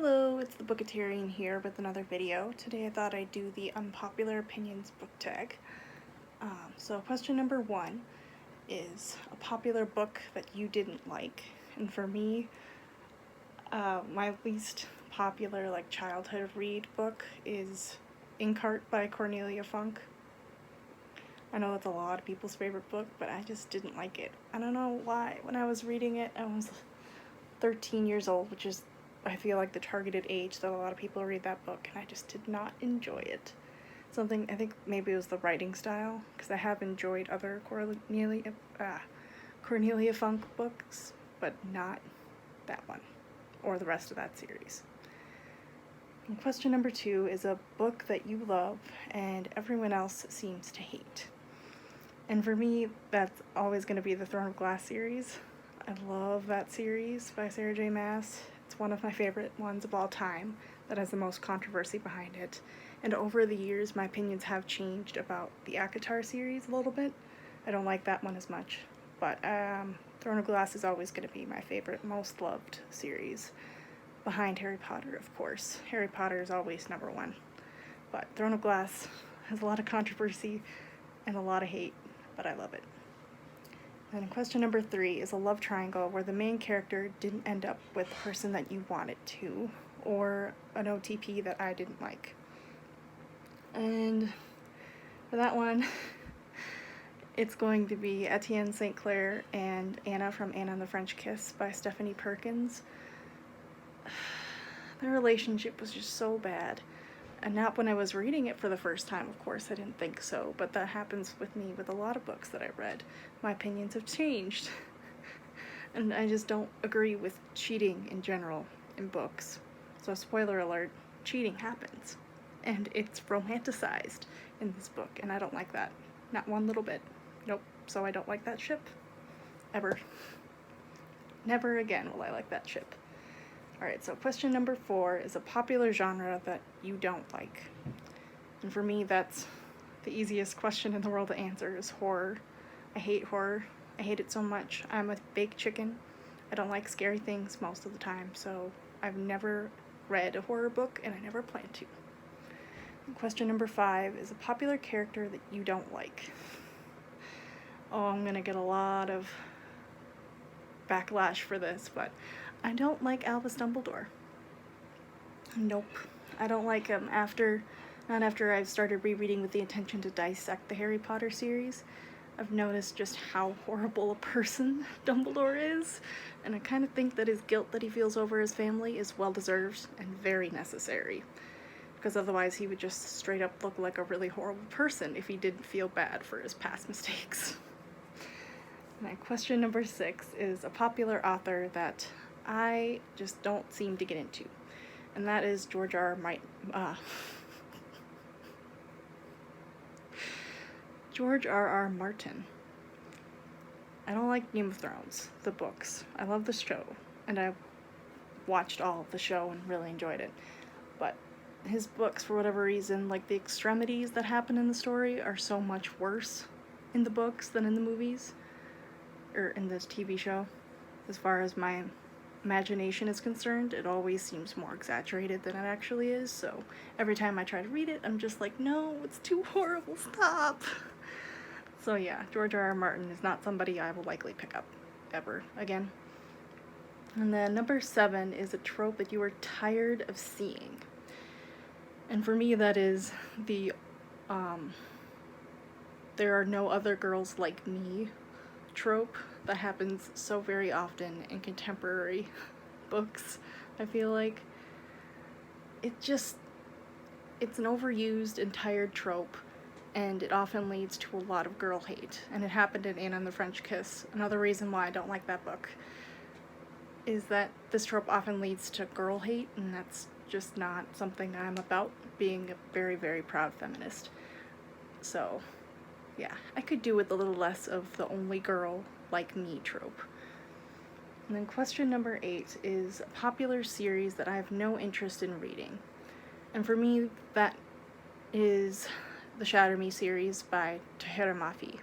Hello, it's the Bookatarian here with another video. Today I thought I'd do the Unpopular Opinions book tag. So question number 1 is a popular book that you didn't like. And for me, my least popular childhood read book is Inkheart by Cornelia Funk. I know that's a lot of people's favorite book, but I just didn't like it. I don't know why. When I was reading it, I was 13 years old, which is, I feel like, the targeted age that a lot of people read that book, and I just did not enjoy it. I think maybe it was the writing style, because I have enjoyed other Cornelia Funk books, but not that one, or the rest of that series. And question number 2 is a book that you love and everyone else seems to hate. And for me, that's always going to be the Throne of Glass series. I love that series by Sarah J. Maas. It's one of my favorite ones of all time that has the most controversy behind it. And over the years, my opinions have changed about the ACOTAR series a little bit. I don't like that one as much. But Throne of Glass is always going to be my favorite, most loved series. Behind Harry Potter, of course. Harry Potter is always number 1. But Throne of Glass has a lot of controversy and a lot of hate, but I love it. And question number 3 is a love triangle where the main character didn't end up with the person that you wanted to, or an OTP that I didn't like. And for that one, it's going to be Etienne St. Clair and Anna from Anna and the French Kiss by Stephanie Perkins. Their relationship was just so bad. And not when I was reading it for the first time, of course, I didn't think so, but that happens with me with a lot of books that I read. My opinions have changed. And I just don't agree with cheating in general in books. So spoiler alert, cheating happens. And it's romanticized in this book, and I don't like that. Not one little bit. Nope. So I don't like that ship. Ever. Never again will I like that ship. Alright, so question number 4 is a popular genre that you don't like. And for me, that's the easiest question in the world to answer, is horror. I hate horror. I hate it so much. I'm a baked chicken. I don't like scary things most of the time, so I've never read a horror book, and I never plan to. And question number 5 is a popular character that you don't like. Oh, I'm gonna get a lot of backlash for this, but I don't like Albus Dumbledore. Nope. I don't like him not after I've started rereading with the intention to dissect the Harry Potter series. I've noticed just how horrible a person Dumbledore is, and I kind of think that his guilt that he feels over his family is well-deserved and very necessary, because otherwise he would just straight up look like a really horrible person if he didn't feel bad for his past mistakes. And question number 6 is a popular author that I just don't seem to get into, and that is George R. R. Martin. I don't like Game of Thrones, the books. I love the show, and I watched all of the show and really enjoyed it. But his books, for whatever reason, like the extremities that happen in the story are so much worse in the books than in the movies, or in this TV show. As far as my imagination is concerned, it always seems more exaggerated than it actually is, so every time I try to read it, I'm just like, no, it's too horrible, stop. So yeah, George R. R. Martin is not somebody I will likely pick up ever again. And then number 7 is a trope that you are tired of seeing. And for me, that is the there are no other girls like me trope that happens so very often in contemporary books. I feel like it's an overused and tired trope, and it often leads to a lot of girl hate, and it happened in Anna and the French Kiss. Another reason why I don't like that book is that this trope often leads to girl hate, and that's just not something I'm about, being a very, very proud feminist. So yeah, I could do with a little less of the only girl like me trope. And then question number 8 is a popular series that I have no interest in reading. And for me, that is the Shatter Me series by Tahereh Mafi.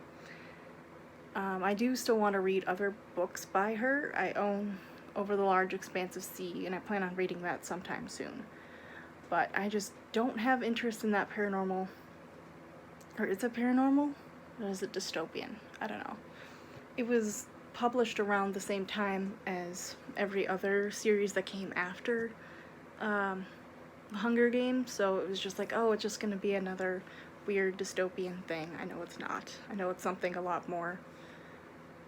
I do still want to read other books by her. I own over the large expanse of sea, and I plan on reading that sometime soon. But I just don't have interest in that paranormal, or is it paranormal? Or is it dystopian? I don't know. It was published around the same time as every other series that came after Hunger Games, so it was just like, oh, it's just gonna be another weird dystopian thing. I know it's not. I know it's something a lot more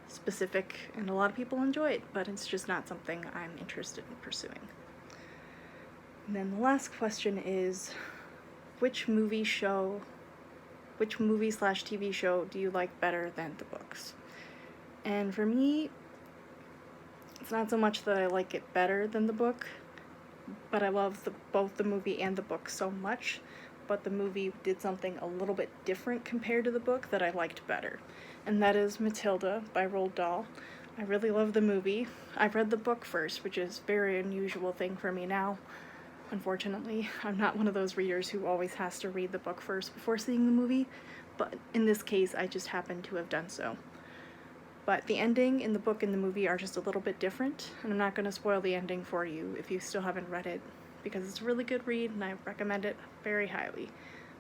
specific, and a lot of people enjoy it, but it's just not something I'm interested in pursuing. And then the last question is, which movie slash TV show do you like better than the books? And for me, it's not so much that I like it better than the book, but I love both the movie and the book so much, but the movie did something a little bit different compared to the book that I liked better, and that is Matilda by Roald Dahl. I really love the movie. I read the book first, which is a very unusual thing for me now. Unfortunately, I'm not one of those readers who always has to read the book first before seeing the movie, but in this case, I just happened to have done so. But the ending in the book and the movie are just a little bit different, and I'm not going to spoil the ending for you if you still haven't read it, because it's a really good read and I recommend it very highly.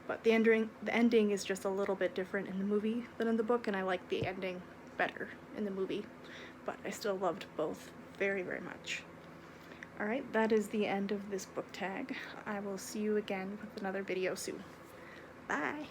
But the ending is just a little bit different in the movie than in the book, and I like the ending better in the movie, but I still loved both very, very much. Alright, that is the end of this book tag. I will see you again with another video soon. Bye!